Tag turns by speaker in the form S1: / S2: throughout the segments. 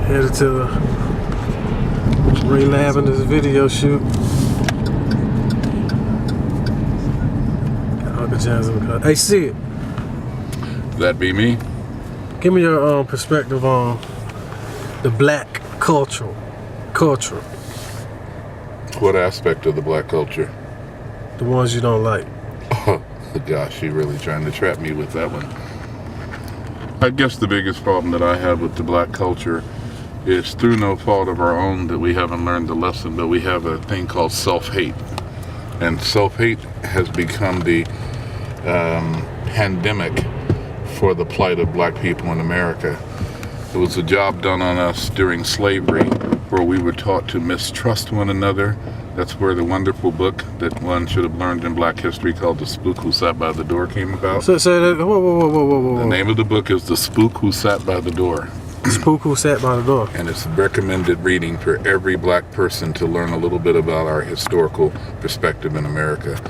S1: Headed to the Relab in this video shoot. Got Uncle Jamz in the car. Hey, Sid.
S2: That be me?
S1: Give me your perspective on the black culture.
S2: What aspect of the black culture?
S1: The ones you don't like.
S2: Oh, gosh, you're really trying to trap me with that one. I guess the biggest problem that I have with the black culture is through no fault of our own that we haven't learned the lesson, but we have a thing called self-hate. And self-hate has become the pandemic for the plight of black people in America. It was a job done on us during slavery where we were taught to mistrust one another. That's where the wonderful book that one should have learned in black history called The Spook Who Sat by the Door came about.
S1: So that, whoa.
S2: The name of the book is The Spook Who Sat by the Door.
S1: The Spook Who Sat by the Door.
S2: And it's recommended reading for every black person to learn a little bit about our historical perspective in America.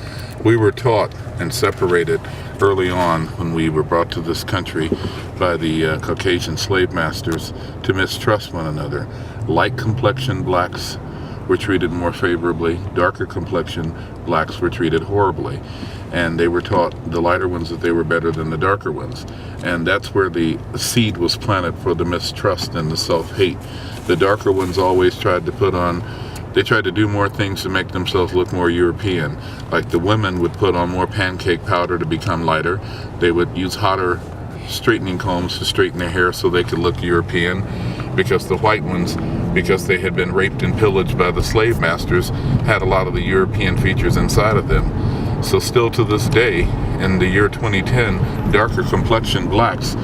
S2: We were taught and separated early on when we were brought to this country by the Caucasian slave masters to mistrust one another. Light complexion blacks were treated more favorably. Darker complexion blacks were treated horribly. And they were taught, the lighter ones, that they were better than the darker ones. And that's where the seed was planted for the mistrust and the self-hate. The darker ones always tried to do more things to make themselves look more European. Like the women would put on more pancake powder to become lighter. They would use hotter straightening combs to straighten their hair so they could look European. Because the white ones, because they had been raped and pillaged by the slave masters, had a lot of the European features inside of them. So still to this day, in the year 2010, darker complexion blacks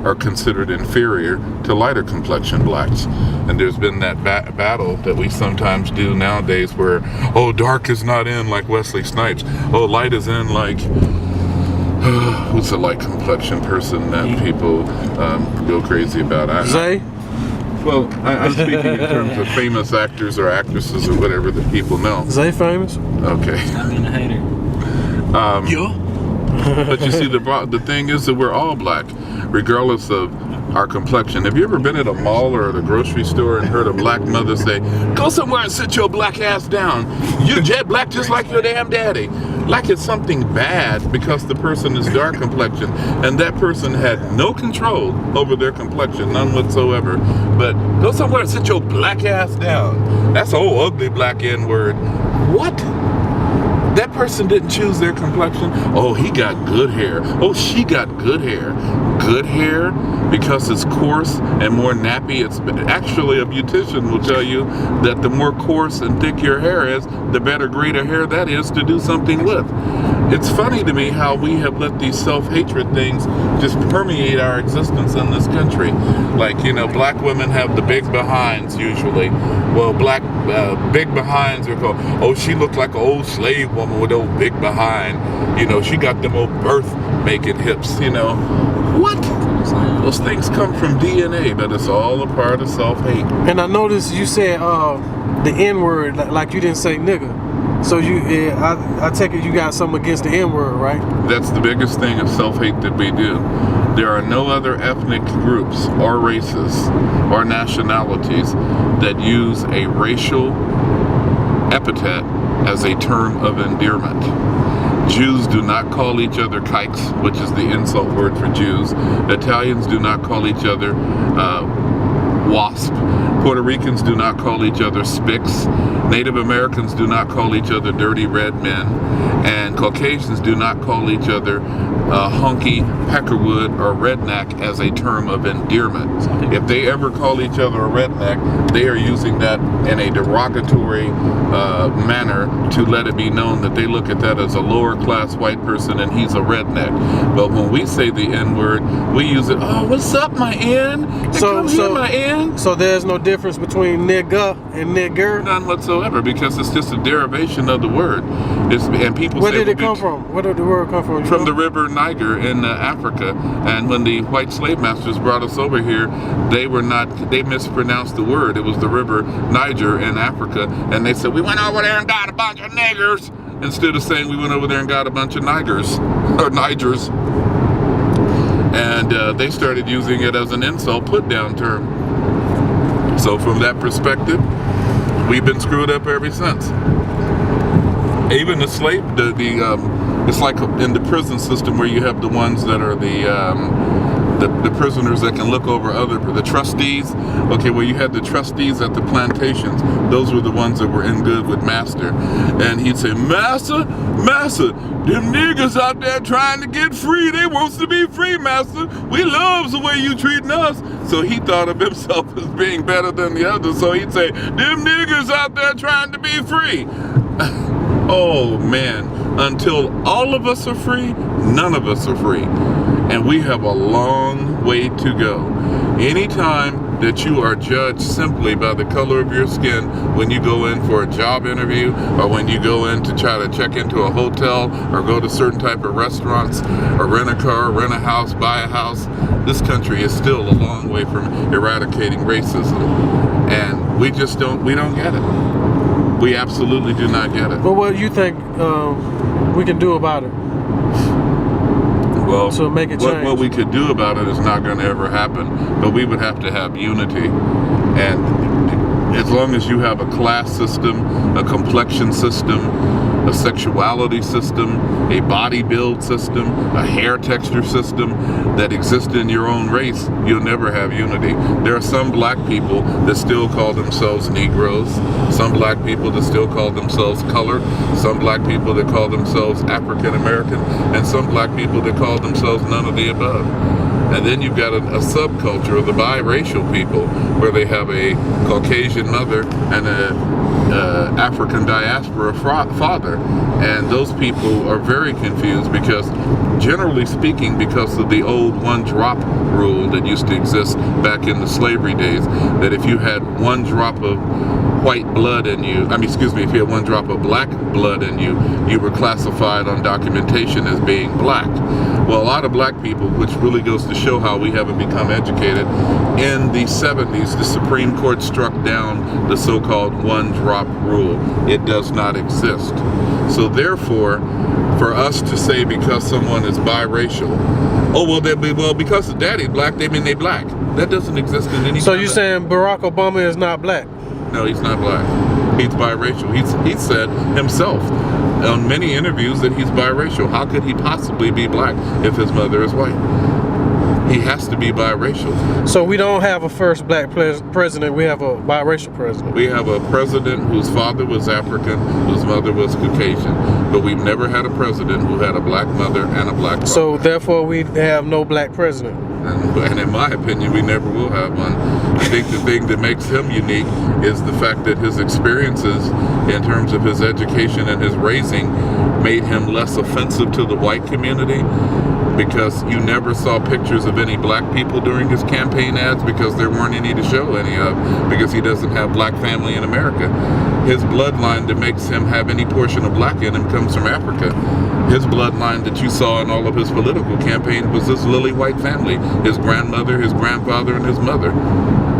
S2: are considered inferior to lighter complexion blacks. And there's been that battle that we sometimes do nowadays where, oh, dark is not in like Wesley Snipes. Oh, light is in like, who's a light complexion person that people go crazy about?
S1: Zay?
S2: Well, I'm speaking in terms of famous actors or actresses or whatever that people know.
S1: Zay famous?
S2: Okay.
S3: I mean, a hater.
S2: But you see, the thing is that we're all black, regardless of our complexion. Have you ever been at a mall or at a grocery store and heard a black mother say, "Go somewhere and sit your black ass down. You're jet black just like your damn daddy." Like it's something bad because the person is dark complexion, and that person had no control over their complexion, none whatsoever. But go somewhere and sit your black ass down. That's an old ugly black N-word. What? That person didn't choose their complexion. Oh, he got good hair. Oh, she got good hair. Good hair because it's coarse and more nappy. It's actually, a beautician will tell you that the more coarse and thick your hair is, the better grade of hair that is to do something with. It's funny to me how we have let these self-hatred things just permeate our existence in this country. Like, you know, black women have the big behinds usually. Well, black big behinds are called, oh, she looked like an old slave woman with old big behind. You know, she got them old birth-making hips, you know. What? Those things come from DNA, but it's all a part of self-hate.
S1: And I noticed you said the N-word, like you didn't say nigga. So I take it you got something against the N-word, right?
S2: That's the biggest thing of self-hate that we do. There are no other ethnic groups or races or nationalities that use a racial epithet as a term of endearment. Jews do not call each other kikes, which is the insult word for Jews. Italians do not call each other wasp. Puerto Ricans do not call each other spics. Native Americans do not call each other dirty red men. And Caucasians do not call each other hunky, peckerwood, or redneck as a term of endearment. If they ever call each other a redneck, they are using that in a derogatory manner to let it be known that they look at that as a lower class white person and he's a redneck. But when we say the N-word, we use it, oh, what's up, my N? My N?
S1: So there's no difference between nigga and nigger?
S2: None whatsoever, because it's just a derivation of the word. And people
S1: Where
S2: say,
S1: did it come from? Where did the word come from?
S2: From the river Niger in Africa. And when the white slave masters brought us over here, they mispronounced the word. It was the river Niger in Africa. And they said, we went over there and got a bunch of niggers, instead of saying we went over there and got a bunch of Nigers. And they started using it as an insult put-down term. So from that perspective, we've been screwed up ever since. Even the slave, it's like in the prison system where you have the ones that are the prisoners that can look over the trustees. Okay, well, you had the trustees at the plantations. Those were the ones that were in good with master. And he'd say, Master, them niggas out there trying to get free. They wants to be free, master. We loves the way you treating us. So he thought of himself as being better than the others. So he'd say, them niggas out there trying to be free. Oh, man. Until all of us are free, none of us are free. And we have a long way to go. Anytime that you are judged simply by the color of your skin when you go in for a job interview, or when you go in to try to check into a hotel, or go to certain type of restaurants, or rent a car, rent a house, buy a house, this country is still a long way from eradicating racism. And we don't get it. We absolutely do not get it.
S1: But what do you think we can do about it?
S2: Well,
S1: so make it change.
S2: What we could do about it is not going to ever happen, but we would have to have unity. And as long as you have a class system, a complexion system, a sexuality system, a body build system, a hair texture system that exists in your own race, you'll never have unity. There are some black people that still call themselves Negroes, some black people that still call themselves colored, some black people that call themselves African American, and some black people that call themselves none of the above. And then you've got a subculture of the biracial people, where they have a Caucasian mother and a African diaspora father. And those people are very confused because, generally speaking, because of the old one-drop rule that used to exist back in the slavery days, that if you had one drop of white blood in you, if you had one drop of black blood in you, you were classified on documentation as being black. Well, a lot of black people, which really goes to show how we haven't become educated, in the 70s, the Supreme Court struck down the so-called one-drop rule. It does not exist. So therefore, for us to say because someone is biracial, because the daddy's black, they mean they black. That doesn't exist in any.
S1: So you're saying Barack Obama is not black?
S2: No, he's not black. He's biracial. He said himself on many interviews that he's biracial. How could he possibly be black if his mother is white? He has to be biracial.
S1: So we don't have a first black president. We have a biracial president.
S2: We have a president whose father was African, whose mother was Caucasian. But we've never had a president who had a black mother and a black father.
S1: So therefore we have no black president.
S2: And in my opinion, we never will have one. I think the thing that makes him unique is the fact that his experiences in terms of his education and his raising made him less offensive to the white community, because you never saw pictures of any black people during his campaign ads because there weren't any to show any of, because he doesn't have black family in America. His bloodline that makes him have any portion of black in him comes from Africa. His bloodline that you saw in all of his political campaign was this lily white family. His grandmother, his grandfather, and his mother.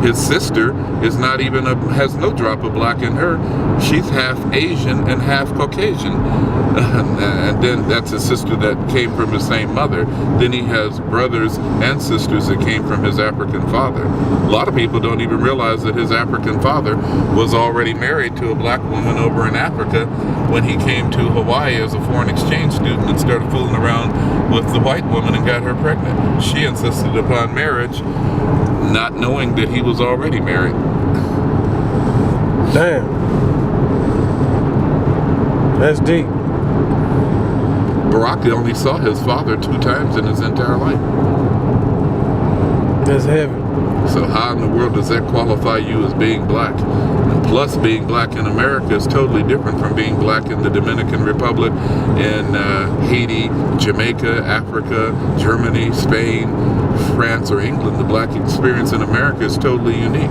S2: His sister is not even has no drop of black in her. She's half Asian and half Caucasian. And then that's his sister that came from his same mother. Then he has brothers and sisters that came from his African father. A lot of people don't even realize that his African father was already married to a black woman over in Africa when he came to Hawaii as a foreign exchange student and started fooling around with the white woman and got her pregnant. She insisted upon marriage, not knowing that he was already married.
S1: Damn. That's deep.
S2: Barack only saw his father 2 times in his entire life.
S1: That's heavy.
S2: So how in the world does that qualify you as being black? And plus, being black in America is totally different from being black in the Dominican Republic, in Haiti, Jamaica, Africa, Germany, Spain, France, or England. The black experience in America is totally unique.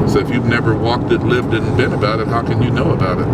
S2: So if you've never walked it, lived it, and been about it, how can you know about it?